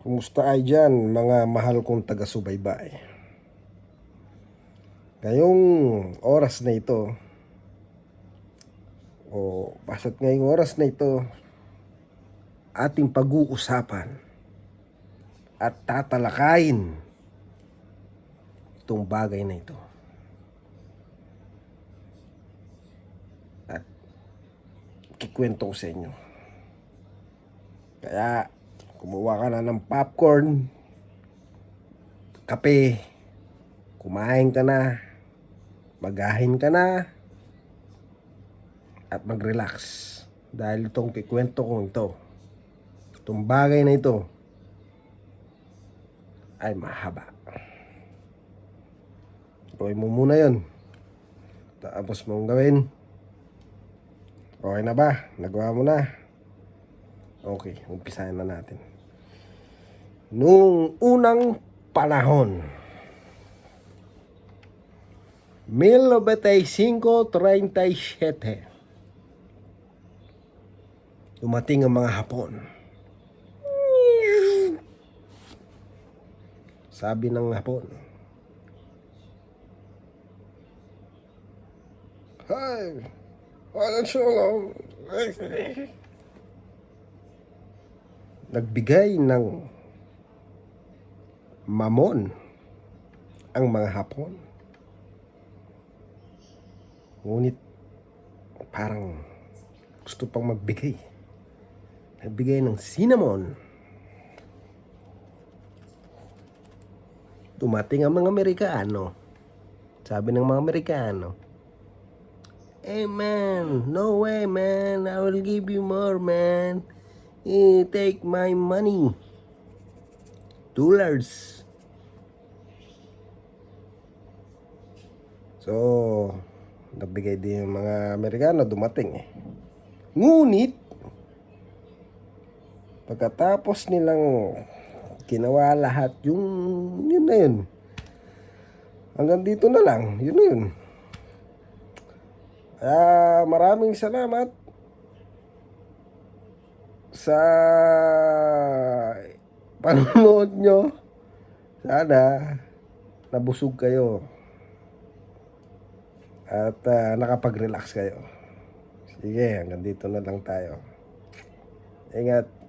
Kumusta ay dyan, mga mahal kong taga-subaybay? Ngayong oras na ito, basta't ngayong oras na ito, ating pag-uusapan at tatalakayin itong bagay na ito. At kikwento ko sa inyo. Kaya, kumuha ka na ng popcorn, kape, kumain ka na, magahin ka na, at mag-relax. Dahil itong kikwento kong ito, itong bagay na ito, ay mahaba. Tuloy mo muna yun. Tapos mong gawin. Okay na ba? Nagawa mo na? Okay, umpisahan na natin. Noong unang panahon, 1937, dumating ang mga Hapon. Sabi ng Hapon, "Hi, walang shalom." Nagbigay ng mamon ang mga Hapon. Ngunit parang gusto pang magbigay. Nagbigay ng cinnamon. Dumating ang mga Amerikano. Sabi ng mga Amerikano, "Hey man, no way man, I will give you more man. Take my money. $2." So, nagbigay din yung mga Amerikano, dumating eh. Ngunit, pagkatapos nilang ginawa lahat yun na yun. Hanggang dito na lang, yun na yun. Maraming salamat sa panonood nyo. Sana nabusog kayo at nakapag-relax kayo. Sige, hanggang dito na lang tayo. Ingat.